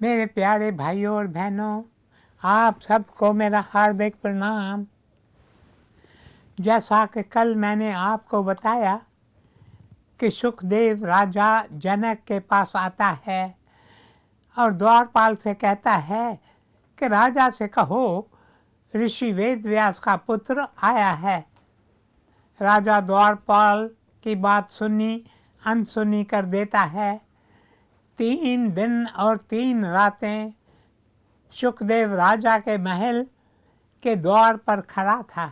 मेरे प्यारे भाइयों और बहनों, आप सबको मेरा हार्दिक प्रणाम। जैसा कि कल मैंने आपको बताया कि सुखदेव राजा जनक के पास आता है और द्वारपाल से कहता है कि राजा से कहो ऋषि वेदव्यास का पुत्र आया है। राजा द्वारपाल की बात सुनी अनसुनी कर देता है। 3 दिन और 3 रातें सुखदेव राजा के महल के द्वार पर खड़ा था।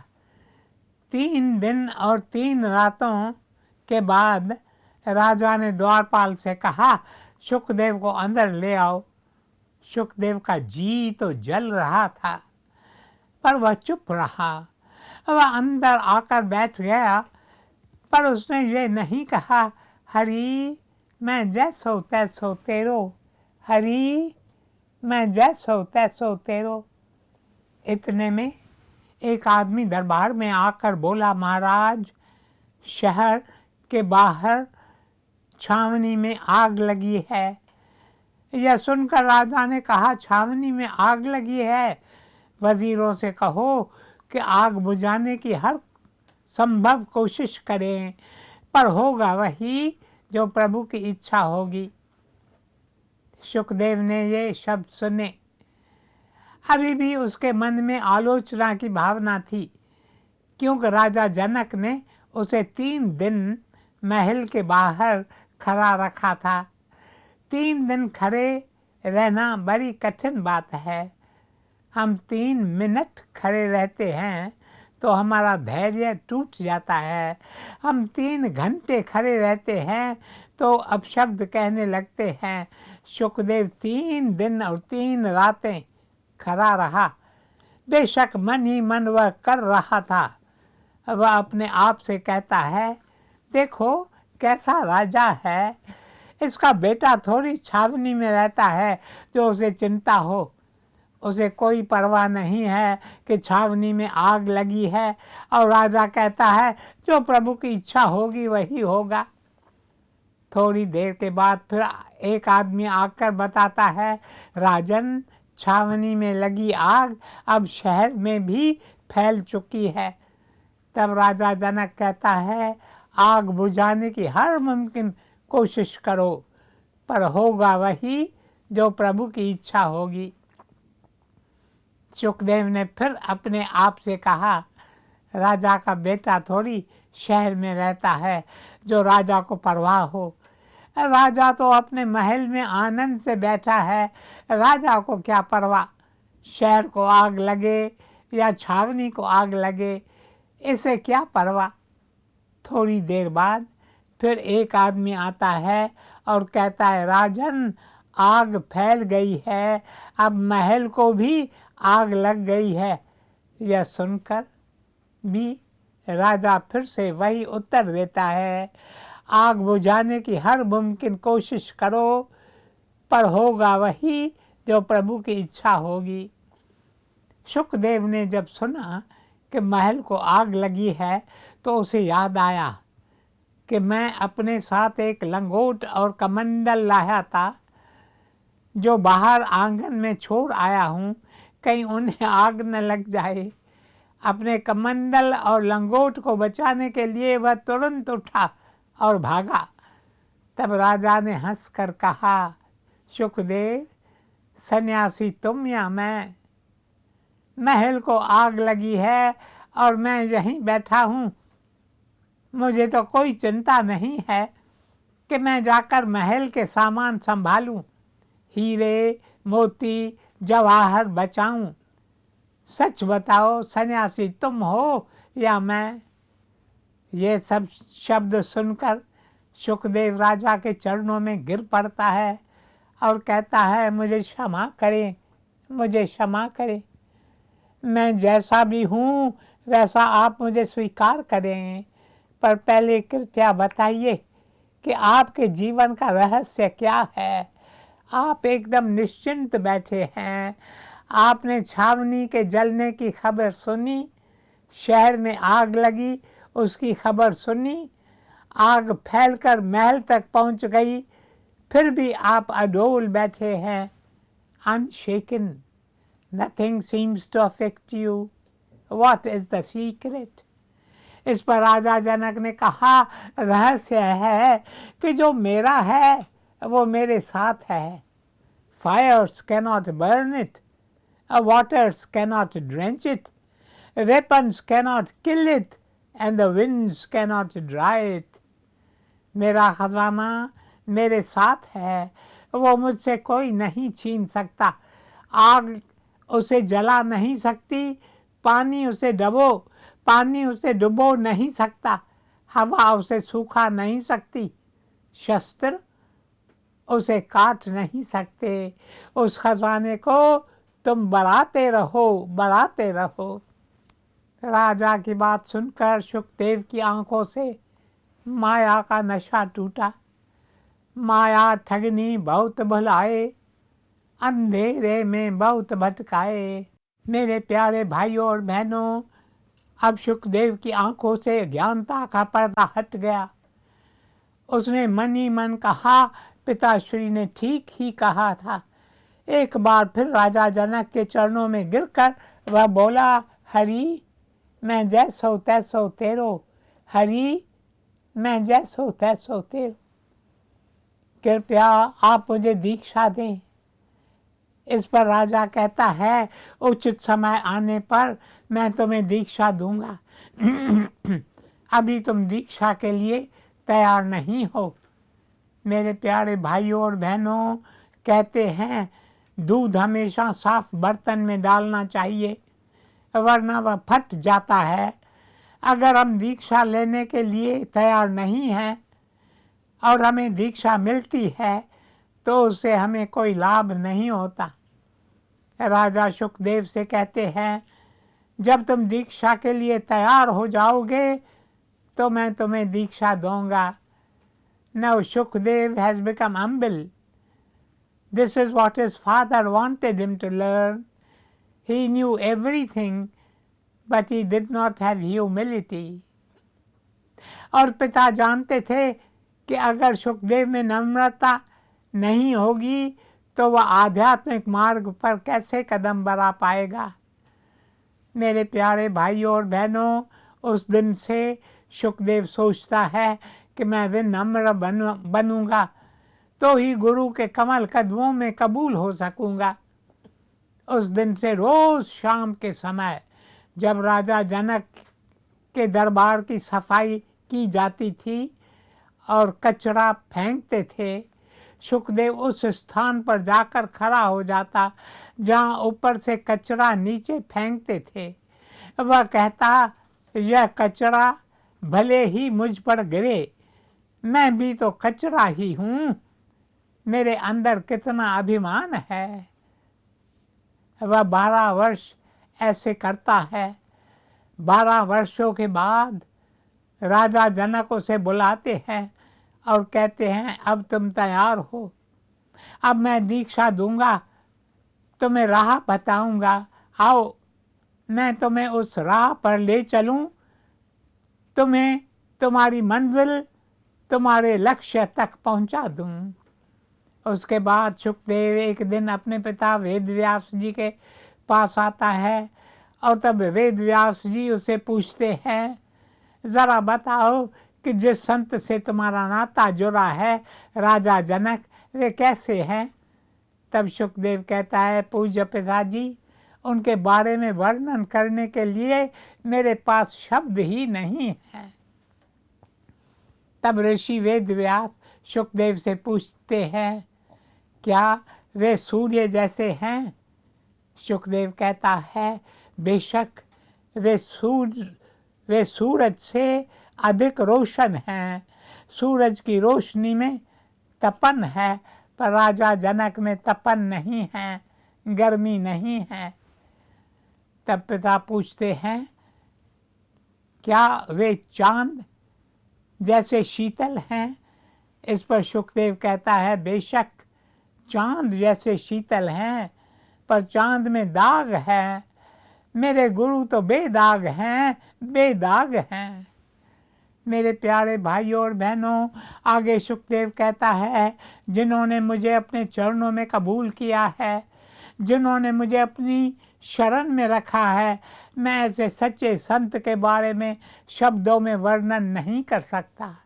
3 दिन और 3 रातों के बाद राजा ने द्वारपाल से कहा, सुखदेव को अंदर ले आओ। सुखदेव का जी तो जल रहा था, पर वह चुप रहा। वह अंदर आकर बैठ गया, पर उसने ये नहीं कहा, हरि मैं जैसो तैसो तेरो, हरि मैं जैसो तैसो तेरो। इतने में एक आदमी दरबार में आकर बोला, महाराज शहर के बाहर छावनी में आग लगी है। यह सुनकर राजा ने कहा, छावनी में आग लगी है, वजीरों से कहो कि आग बुझाने की हर संभव कोशिश करें, पर होगा वही जो प्रभु की इच्छा होगी। सुखदेव ने ये शब्द सुने। अभी भी उसके मन में आलोचना की भावना थी, क्योंकि राजा जनक ने उसे 3 दिन महल के बाहर खड़ा रखा था। 3 दिन खड़े रहना बड़ी कठिन बात है। हम 3 मिनट खड़े रहते हैं तो हमारा धैर्य टूट जाता है। हम 3 घंटे खड़े रहते हैं तो अपशब्द कहने लगते हैं। सुखदेव 3 दिन और 3 रातें खड़ा रहा। बेशक मन ही मन वह कर रहा था। वह अपने आप से कहता है, देखो कैसा राजा है, इसका बेटा थोड़ी छावनी में रहता है जो उसे चिंता हो। उसे कोई परवाह नहीं है कि छावनी में आग लगी है, और राजा कहता है जो प्रभु की इच्छा होगी वही होगा। थोड़ी देर के बाद फिर एक आदमी आकर बताता है, राजन छावनी में लगी आग अब शहर में भी फैल चुकी है। तब राजा जनक कहता है, आग बुझाने की हर मुमकिन कोशिश करो, पर होगा वही जो प्रभु की इच्छा होगी। सुखदेव ने फिर अपने आप से कहा, राजा का बेटा थोड़ी शहर में रहता है जो राजा को परवाह हो। राजा तो अपने महल में आनंद से बैठा है, राजा को क्या परवाह। शहर को आग लगे या छावनी को आग लगे, इसे क्या परवाह। थोड़ी देर बाद फिर एक आदमी आता है और कहता है, राजन आग फैल गई है, अब महल को भी आग लग गई है। यह सुनकर भी राजा फिर से वही उत्तर देता है, आग बुझाने की हर मुमकिन कोशिश करो, पर होगा वही जो प्रभु की इच्छा होगी। सुखदेव ने जब सुना कि महल को आग लगी है तो उसे याद आया कि मैं अपने साथ एक लंगोट और कमंडल लाया था, जो बाहर आंगन में छोड़ आया हूँ, कहीं उन्हें आग न लग जाए। अपने कमंडल और लंगोट को बचाने के लिए वह तुरंत उठा और भागा। तब राजा ने हंसकर कहा, सुखदेव सन्यासी तुम या मैं? महल को आग लगी है और मैं यहीं बैठा हूँ। मुझे तो कोई चिंता नहीं है कि मैं जाकर महल के सामान संभालूं, हीरे मोती जवाहर बचाऊं। सच बताओ, सन्यासी तुम हो या मैं? ये सब शब्द सुनकर सुखदेव राजा के चरणों में गिर पड़ता है और कहता है, मुझे क्षमा करें, मुझे क्षमा करें। मैं जैसा भी हूँ वैसा आप मुझे स्वीकार करें, पर पहले कृपया बताइए कि आपके जीवन का रहस्य क्या है। आप एकदम निश्चिंत बैठे हैं। आपने छावनी के जलने की खबर सुनी, शहर में आग लगी उसकी खबर सुनी, आग फैलकर महल तक पहुंच गई, फिर भी आप अडोल बैठे हैं। unshaken. Nothing seems to affect you. What is the secret? इस पर राजा जनक ने कहा, रहस्य है कि जो मेरा है वो मेरे साथ है. Fires cannot burn it, waters cannot drench it, weapons cannot kill it, and the winds cannot dry it. मेरा खजाना मेरे साथ है, वो मुझसे कोई नहीं छीन सकता. आग उसे जला नहीं सकती, पानी उसे डुबो नहीं सकता, हवा उसे सूखा नहीं सकती, शस्त्र उसे काट नहीं सकते. उस खजाने को तुम बढ़ाते रहो. राजा की बात सुनकर शुकदेव की आंखों से माया का नशा टूटा. माया ठगनी बहुत भुलाए, अंधेरे में बहुत भटकाए. मेरे प्यारे भाइयों और बहनों, अब शुकदेव की आंखों से अज्ञानता का पर्दा हट गया. उसने मन ही मन कहा, पिताश्री ने ठीक ही कहा था. एक बार फिर राजा जनक के चरणों में गिरकर वह बोला, हरि मैं जैसो तैसो तेरो, हरि मैं जैसो तैसो तेरो. कृपया आप मुझे दीक्षा दें. इस पर राजा कहता है, उचित समय आने पर मैं तुम्हें दीक्षा दूंगा. अभी तुम दीक्षा के लिए तैयार नहीं हो. मेरे प्यारे भाइयों और बहनों, कहते हैं दूध हमेशा साफ बर्तन में डालना चाहिए, वरना वह फट जाता है. अगर हम दीक्षा लेने के लिए तैयार नहीं हैं और हमें दीक्षा मिलती है तो उससे हमें कोई लाभ नहीं होता. राजा शुकदेव से कहते हैं, जब तुम दीक्षा के लिए तैयार हो जाओगे तो मैं तुम्हें दीक्षा दूंगा. Now Shukdev has become humble. This is what his father wanted him to learn. He knew everything, but he did not have humility. और पिता जानते थे कि अगर शुकदेव में नम्रता नहीं होगी तो वह आध्यात्मिक मार्ग पर कैसे कदम बढ़ा पाएगा. मेरे प्यारे भाइयों और बहनों, उस दिन से शुकदेव सोचता है कि मैं विनम्र बनूंगा तो ही गुरु के कमल कदमों में कबूल हो सकूंगा. उस दिन से रोज शाम के समय जब राजा जनक के दरबार की सफाई की जाती थी और कचरा फेंकते थे, शुकदेव उस स्थान पर जाकर खड़ा हो जाता जहाँ ऊपर से कचरा नीचे फेंकते थे. वह कहता, यह कचरा भले ही मुझ पर गिरे, मैं भी तो कचरा ही हूँ. मेरे अंदर कितना अभिमान है. वह 12 वर्ष ऐसे करता है. 12 वर्षों के बाद राजा जनक उसे बुलाते हैं और कहते हैं, अब तुम तैयार हो, अब मैं दीक्षा दूंगा, तुम्हें राह बताऊंगा, आओ मैं तुम्हें उस राह पर ले चलूं, तुम्हें तुम्हारी मंजिल, तुम्हारे लक्ष्य तक पहुंचा दूं. उसके बाद शुकदेव एक दिन अपने पिता वेदव्यास जी के पास आता है और तब वेदव्यास जी उसे पूछते हैं, ज़रा बताओ कि जिस संत से तुम्हारा नाता जुड़ा है राजा जनक, वे कैसे हैं. तब शुकदेव कहता है, पूज्य पिताजी, उनके बारे में वर्णन करने के लिए मेरे पास शब्द ही नहीं है. तब ऋषि वेदव्यास शुकदेव से पूछते हैं, क्या वे सूर्य जैसे हैं. शुकदेव कहता है, बेशक वे सूरज से अधिक रोशन हैं. सूरज की रोशनी में तपन है, पर राजा जनक में तपन नहीं है, गर्मी नहीं है. तब पिता पूछते हैं, क्या वे चांद जैसे शीतल हैं. इस पर शुकदेव कहता है, बेशक चांद जैसे शीतल हैं, पर चांद में दाग है. मेरे गुरु तो बेदाग हैं, बेदाग हैं. मेरे प्यारे भाइयों और बहनों, आगे शुकदेव कहता है, जिन्होंने मुझे अपने चरणों में कबूल किया है, जिन्होंने मुझे अपनी शरण में रखा है। मैं ऐसे सच्चे संत के बारे में शब्दों में वर्णन नहीं कर सकता।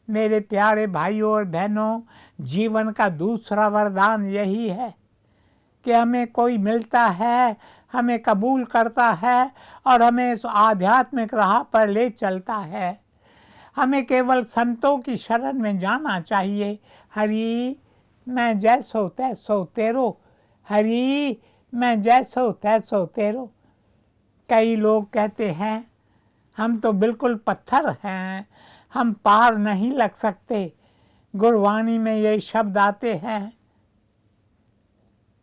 मेरे प्यारे भाइयों और बहनों, जीवन का दूसरा वरदान यही है कि हमें कोई मिलता है, हमें कबूल करता है और हमें इस आध्यात्मिक राह पर ले चलता है। हमें केवल संतों की शरण में जाना चाहिए। हरि मैं जैसो तैसो तेरो, हरि मैं जैसो तैसो तेरो। कई लोग कहते हैं हम तो बिल्कुल पत्थर हैं, हम पार नहीं लग सकते। गुरबानी में ये शब्द आते हैं,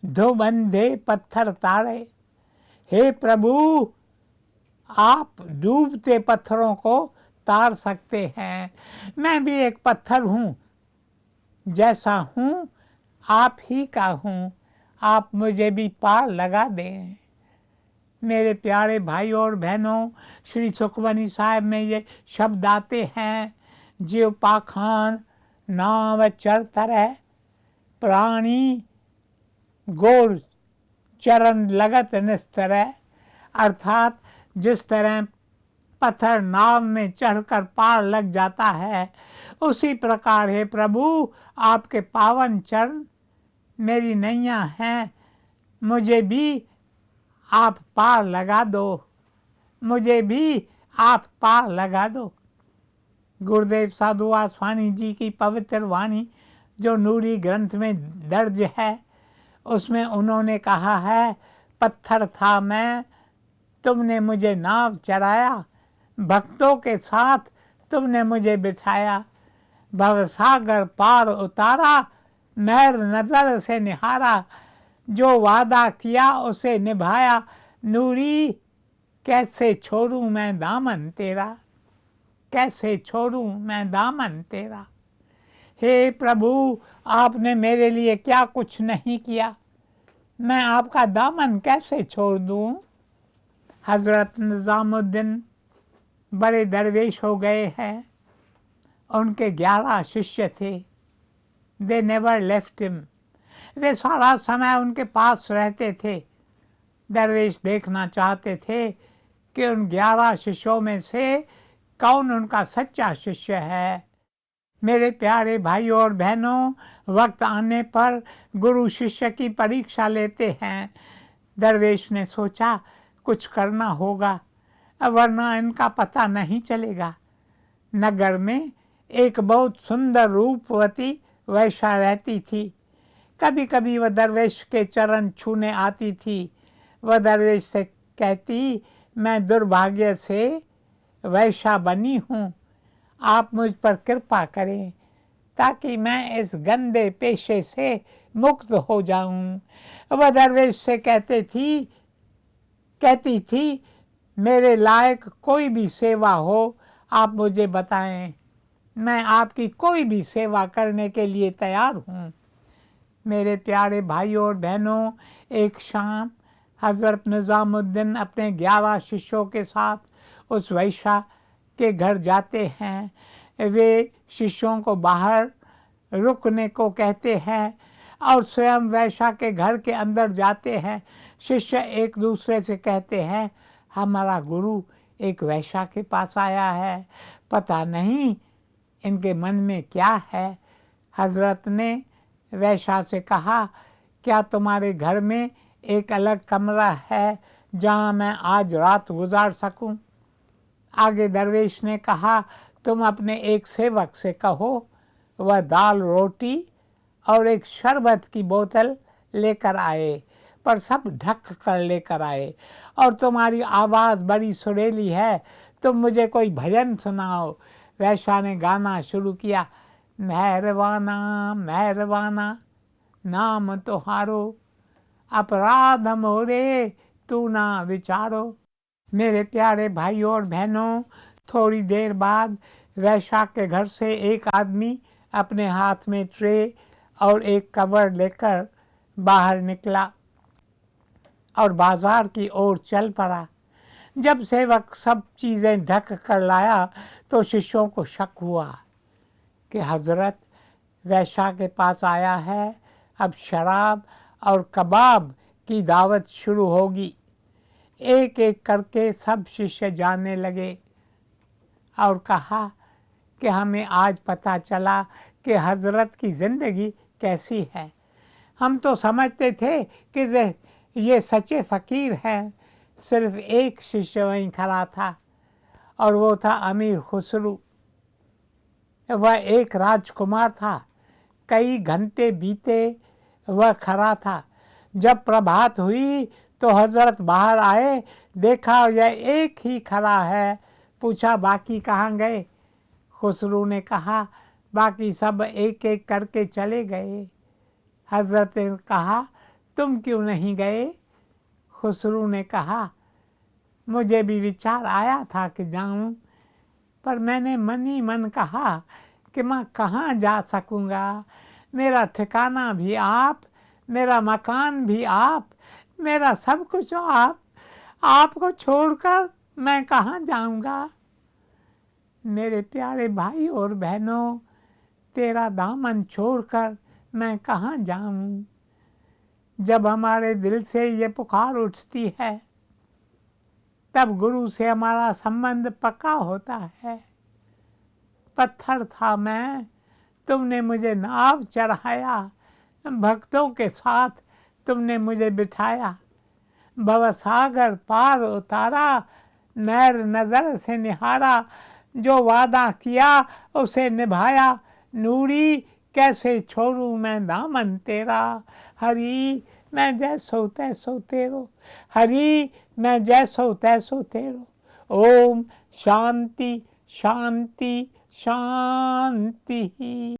दो बंधे पत्थर तारे। हे प्रभु, आप डूबते पत्थरों को तार सकते हैं। मैं भी एक पत्थर हूँ, जैसा हूँ आप ही का हूँ, आप मुझे भी पार लगा दें। मेरे प्यारे भाइयों और बहनों, श्री सुखमनी साहिब में ये शब्द आते हैं, जीव पाखान नाव चर तरह, प्राणी गोर चरण लगत निस्तरह। अर्थात जिस तरह पत्थर नाव में चढ़कर पार लग जाता है, उसी प्रकार है प्रभु आपके पावन चरण मेरी नैया हैं, मुझे भी आप पार लगा दो, मुझे भी आप पार लगा दो। गुरुदेव साधु वासवानी जी की पवित्र वाणी जो नूरी ग्रंथ में दर्ज है, उसमें उन्होंने कहा है, पत्थर था मैं, तुमने मुझे नाव चराया, भक्तों के साथ तुमने मुझे बिठाया, भवसागर पार उतारा, मेहर नजर से निहारा, जो वादा किया उसे निभाया, नूरी कैसे छोड़ूं मैं दामन तेरा, कैसे छोड़ूं मैं दामन तेरा। हे प्रभु, आपने मेरे लिए क्या कुछ नहीं किया, मैं आपका दामन कैसे छोड़ दूं। हजरत निजामुद्दीन बड़े दरवेश हो गए हैं, उनके 11 शिष्य थे। दे नेवर लेफ्ट हिम, वे सारा समय उनके पास रहते थे। दरवेश देखना चाहते थे कि उन 11 शिष्यों में से कौन उनका सच्चा शिष्य है। मेरे प्यारे भाइयों और बहनों, वक्त आने पर गुरु शिष्य की परीक्षा लेते हैं। दरवेश ने सोचा कुछ करना होगा, वरना इनका पता नहीं चलेगा। नगर में एक बहुत सुंदर रूपवती वैश्या रहती थी। कभी कभी वह दरवेश के चरण छूने आती थी। वह दरवेश से कहती, मैं दुर्भाग्य से वैश्या बनी हूँ, आप मुझ पर कृपा करें ताकि मैं इस गंदे पेशे से मुक्त हो जाऊं। वह दरवेश से कहती थी, मेरे लायक कोई भी सेवा हो आप मुझे बताएं, मैं आपकी कोई भी सेवा करने के लिए तैयार हूँ। मेरे प्यारे भाइयों और बहनों, एक शाम हज़रत निज़ामुद्दीन अपने 11 शिष्यों के साथ उस वैश्या के घर जाते हैं। वे शिष्यों को बाहर रुकने को कहते हैं और स्वयं वैश्या के घर के अंदर जाते हैं। शिष्य एक दूसरे से कहते हैं, हमारा गुरु एक वैश्या के पास आया है, पता नहीं इनके मन में क्या है। हजरत ने वैश्या से कहा, क्या तुम्हारे घर में एक अलग कमरा है जहाँ मैं आज रात गुजार सकूं? आगे दरवेश ने कहा, तुम अपने एक सेवक से कहो वह दाल रोटी और एक शरबत की बोतल लेकर आए, पर सब ढक कर लेकर आए। और तुम्हारी आवाज़ बड़ी सुरीली है, तुम मुझे कोई भजन सुनाओ। वैश्या ने गाना शुरू किया, मेहरबाना मेहरबाना नाम तुहारो, अपराध मोरे तू ना विचारो। मेरे प्यारे भाइयों और बहनों, थोड़ी देर बाद वैश्या के घर से एक आदमी अपने हाथ में ट्रे और एक कवर लेकर बाहर निकला और बाजार की ओर चल पड़ा। जब सेवक सब चीज़ें ढक कर लाया तो शिष्यों को शक हुआ कि हजरत वैश्या के पास आया है, अब शराब और कबाब की दावत शुरू होगी। एक एक करके सब शिष्य जाने लगे और कहा कि हमें आज पता चला कि हजरत की ज़िंदगी कैसी है। हम तो समझते थे कि ये सच्चे फ़कीर हैं। सिर्फ एक शिष्य वहीं खड़ा था और वो था अमीर खुसरू। वह एक राजकुमार था। कई घंटे बीते वह खड़ा था। जब प्रभात हुई तो हजरत बाहर आए, देखा यह एक ही खड़ा है। पूछा बाकी कहाँ गए? खुसरू ने कहा बाकी सब एक एक करके चले गए। हजरत ने कहा तुम क्यों नहीं गए? खुसरू ने कहा मुझे भी विचार आया था कि जाऊं, पर मैंने मन ही मन कहा कि मैं कहाँ जा सकूँगा। मेरा ठिकाना भी आप, मेरा मकान भी आप, मेरा सब कुछ आप। आपको छोड़कर मैं कहाँ जाऊँगा। मेरे प्यारे भाई और बहनों, तेरा दामन छोड़कर मैं कहाँ जाऊँ। जब हमारे दिल से ये पुकार उठती है तब गुरु से हमारा संबंध पक्का होता है। पत्थर था मैं, तुमने मुझे नाव चढ़ाया, भक्तों के साथ तुमने मुझे बिठाया। भवसागर पार उतारा, नैर नज़र से निहारा, जो वादा किया उसे निभाया। नूरी कैसे छोड़ूं मैं दामन तेरा, हरी मैं जैसो तैसो तेरो, हरी मैं जैसो तैसो तेरो। ओम शांति शांति शांति।